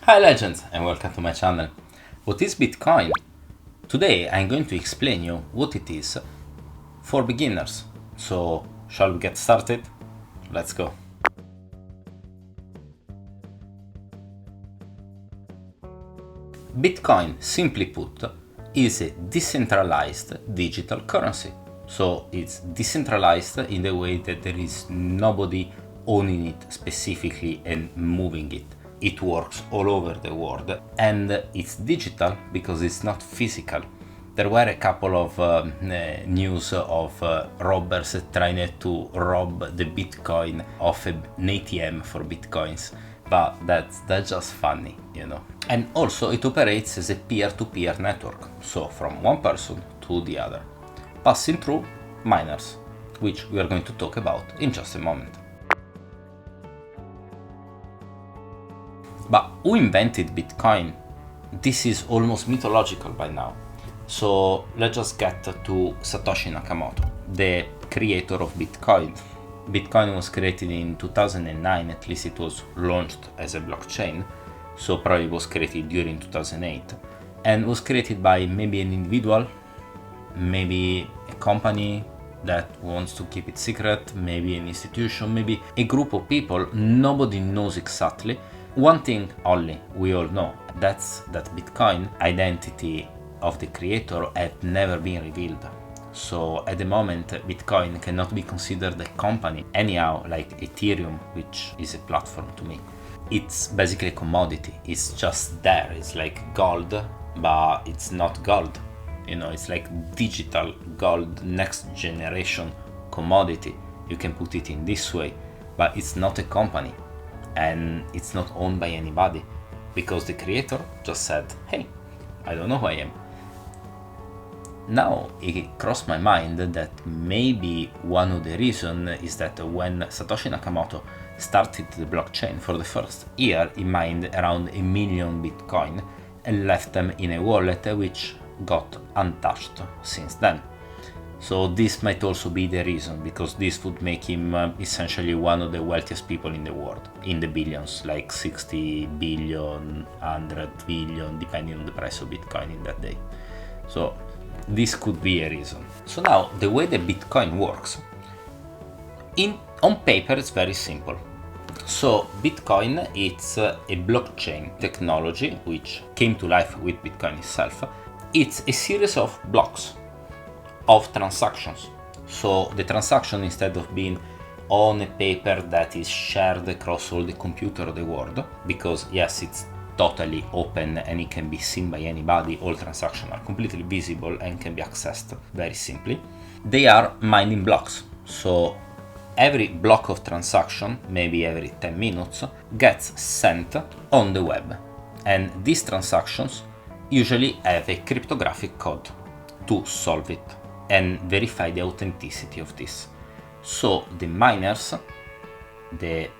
Hi legends and welcome to my channel. What is Bitcoin? Today I'm going to explain you what it is for beginners. So shall we get started? Let's go. Bitcoin, simply put, is a decentralized digital currency. So it's decentralized in the way that there is nobody owning it specifically and moving it. It works all over the world and it's digital because it's not physical. There were a couple of news of robbers trying to rob the Bitcoin of an ATM for Bitcoins, but that's just funny, you know. And also it operates as a peer-to-peer network, so from one person to the other, passing through miners, which we are going to talk about in just a moment. But who invented Bitcoin? This is almost mythological by now. So let's just get to Satoshi Nakamoto, the creator of Bitcoin. Bitcoin was created in 2009, at least it was launched as a blockchain, so probably was created during 2008, and was created by maybe an individual, maybe a company that wants to keep it secret, maybe an institution, maybe a group of people, nobody knows exactly. One thing only we all know, that's that Bitcoin identity of the creator had never been revealed. So at the moment Bitcoin cannot be considered a company anyhow, like Ethereum, which is a platform to me. It's basically a commodity, it's just there, it's like gold, but it's not gold. You know, it's like digital gold, next generation commodity. You can put it in this way, but it's not a company and it's not owned by anybody because the creator just said, hey, I don't know who I am. Now it crossed my mind that maybe one of the reasons is that when Satoshi Nakamoto started the blockchain for the first year, he mined around 1 million Bitcoin and left them in a wallet which got untouched since then. So this might also be the reason, because this would make him essentially one of the wealthiest people in the world, in the billions, like 60 billion, 100 billion, depending on the price of Bitcoin in that day. So this could be a reason. So now the way that Bitcoin works, on paper it's very simple. So Bitcoin, it's a blockchain technology which came to life with Bitcoin itself. It's a series of blocks of transactions. So the transaction, instead of being on a paper that is shared across all the computers of the world, because yes, it's totally open and it can be seen by anybody, all transactions are completely visible and can be accessed very simply. They are mining blocks. So every block of transaction, maybe every 10 minutes, gets sent on the web. And these transactions usually have a cryptographic code to solve it and verify the authenticity of this. So the miners,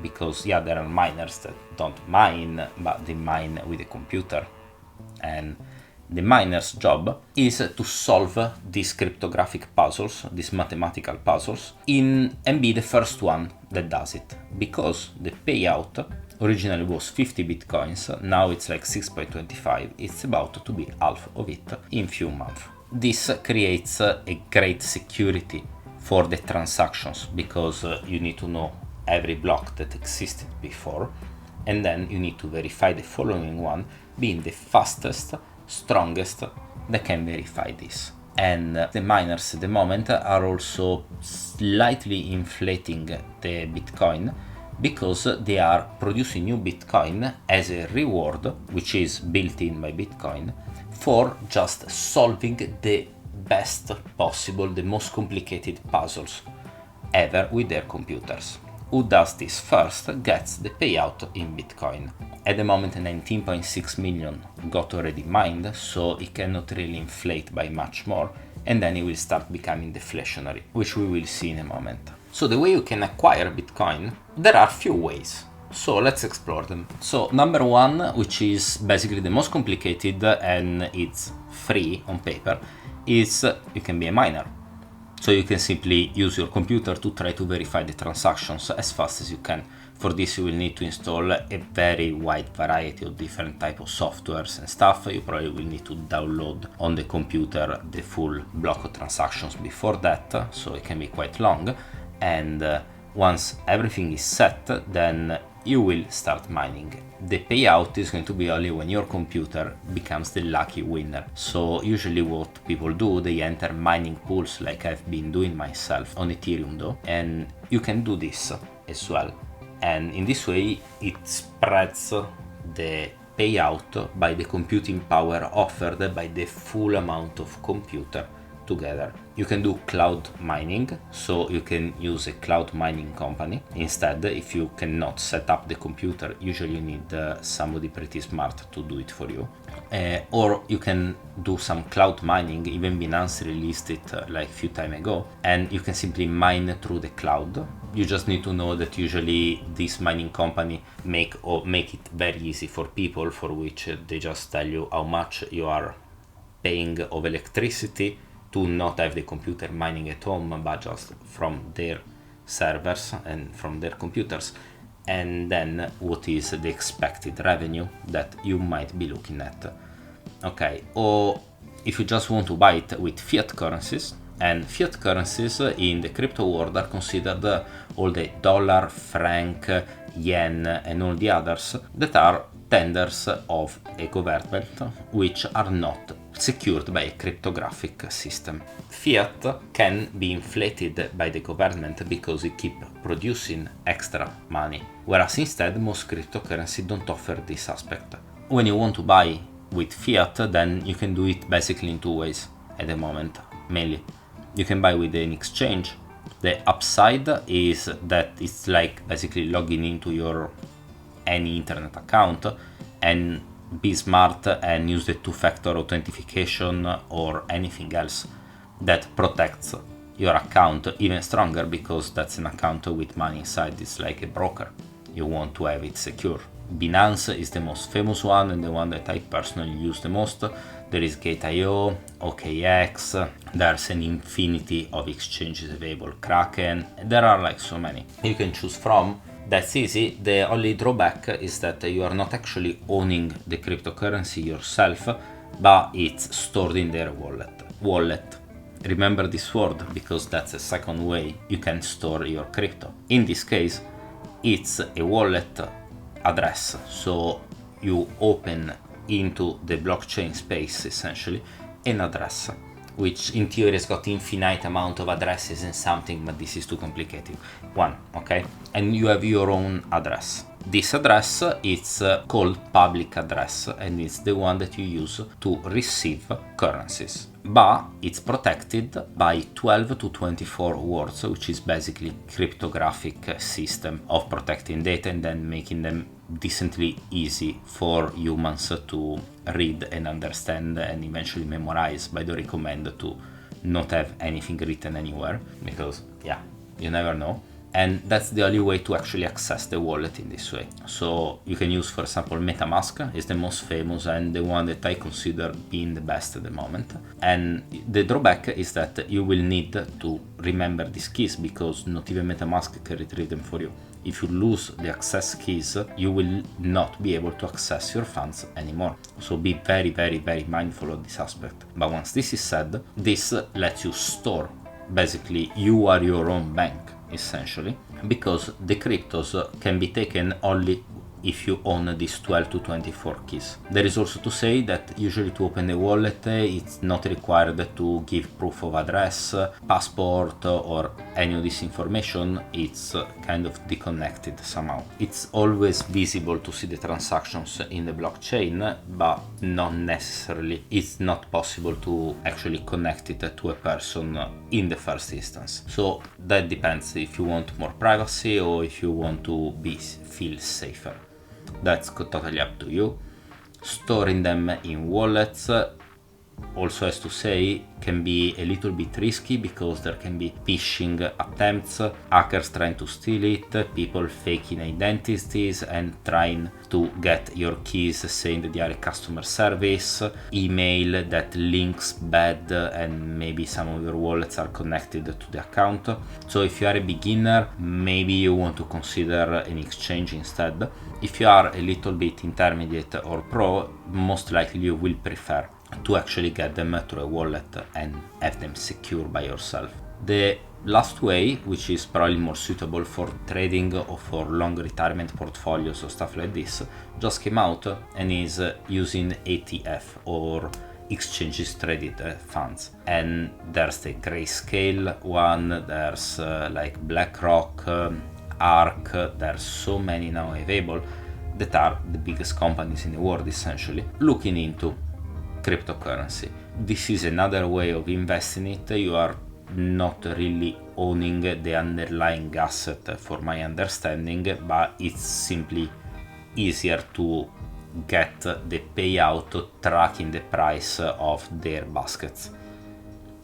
because there are miners that don't mine, but they mine with a computer, and the miner's job is to solve these cryptographic puzzles, these mathematical puzzles, and be the first one that does it. Because the payout originally was 50 bitcoins, now it's like 6.25, it's about to be half of it in few months. This creates a great security for the transactions, because you need to know every block that existed before, and then you need to verify the following one, being the fastest, strongest that can verify this. And the miners at the moment are also slightly inflating the Bitcoin, because they are producing new Bitcoin as a reward, which is built in by Bitcoin, for just solving the best possible, the most complicated puzzles ever with their computers. Who does this first gets the payout in Bitcoin. At the moment 19.6 million got already mined, so it cannot really inflate by much more, and then it will start becoming deflationary, which we will see in a moment. So the way you can acquire Bitcoin, there are few ways. So let's explore them. So number one, which is basically the most complicated and it's free on paper, is you can be a miner. So you can simply use your computer to try to verify the transactions as fast as you can. For this you will need to install a very wide variety of different type of softwares and stuff. You probably will need to download on the computer the full block of transactions before that, so it can be quite long. And once everything is set, then you will start mining. The payout is going to be only when your computer becomes the lucky winner. So usually what people do, they enter mining pools like I've been doing myself on Ethereum though, and you can do this as well. And in this way it spreads the payout by the computing power offered by the full amount of computer together. You can do cloud mining, so you can use a cloud mining company instead if you cannot set up the computer. Usually you need somebody pretty smart to do it for you. Or you can do some cloud mining. Even Binance released it like a few time ago, and you can simply mine through the cloud. You just need to know that usually this mining company make it very easy for people, for which they just tell you how much you are paying of electricity to not have the computer mining at home, but just from their servers and from their computers, and then what is the expected revenue that you might be looking at. Okay, or if you just want to buy it with fiat currencies, and fiat currencies in the crypto world are considered all the dollar, franc, yen and all the others that are tenders of a government which are not secured by a cryptographic system. Fiat can be inflated by the government because it keeps producing extra money, whereas instead most cryptocurrency don't offer this aspect. When you want to buy with fiat, then you can do it basically in two ways at the moment, mainly. You can buy with an exchange. The upside is that it's like basically logging into your any internet account and be smart and use the two-factor authentication or anything else that protects your account even stronger, because that's an account with money inside. It's like a broker. You want to have it secure. Binance is the most famous one and the one that I personally use the most. There is Gate.io, OKX, there's an infinity of exchanges available, Kraken, there are like so many you can choose from. That's easy. The only drawback is that you are not actually owning the cryptocurrency yourself, but it's stored in their wallet. Remember this word, because that's a second way you can store your crypto. In this case, it's a wallet address, so you open into the blockchain space essentially an address, which in theory has got infinite amount of addresses and something, but this is too complicated. One, okay? And you have your own address. This address is called public address, and it's the one that you use to receive currencies. But it's protected by 12 to 24 words, which is basically cryptographic system of protecting data and then making them decently easy for humans to read and understand and eventually memorize. But I recommend to not have anything written anywhere, because yeah, you never know. And that's the only way to actually access the wallet in this way. So you can use, for example, MetaMask is the most famous and the one that I consider being the best at the moment. And the drawback is that you will need to remember these keys, because not even MetaMask can retrieve them for you. If you lose the access keys, you will not be able to access your funds anymore. So be very, very, very mindful of this aspect. But once this is said, this lets you store. Basically, you are your own bank, essentially, because the cryptos can be taken only if you own these 12 to 24 keys. There is also to say that usually to open the wallet, it's not required to give proof of address, passport, or any of this information. It's kind of disconnected somehow. It's always visible to see the transactions in the blockchain, but not necessarily. It's not possible to actually connect it to a person in the first instance. So that depends if you want more privacy or if you want to feel safer. That's totally up to you. Storing them in wallets also has to say can be a little bit risky because there can be phishing attempts, hackers trying to steal it, people faking identities and trying to get your keys saying that they are a customer service, email that links bad and maybe some of your wallets are connected to the account. So if you are a beginner, maybe you want to consider an exchange instead. If you are a little bit intermediate or pro, most likely you will prefer to actually get them through a wallet and have them secure by yourself. The last way, which is probably more suitable for trading or for long retirement portfolios or stuff like this, just came out and is using ETF or exchanges traded funds. And there's the Grayscale one, there's like BlackRock, ARK, there's so many now available that are the biggest companies in the world essentially looking into cryptocurrency. This is another way of investing it. You are not really owning the underlying asset for my understanding, but it's simply easier to get the payout tracking the price of their baskets.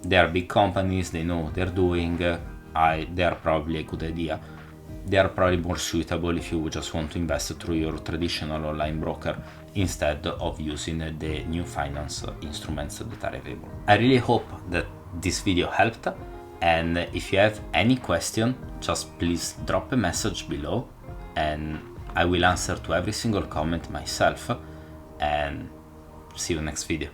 They are big companies, they know what they're doing, they are probably a good idea. They are probably more suitable if you just want to invest through your traditional online broker instead of using the new finance instruments that are available. I really hope that this video helped, and if you have any question, just please drop a message below and I will answer to every single comment myself, and see you next video.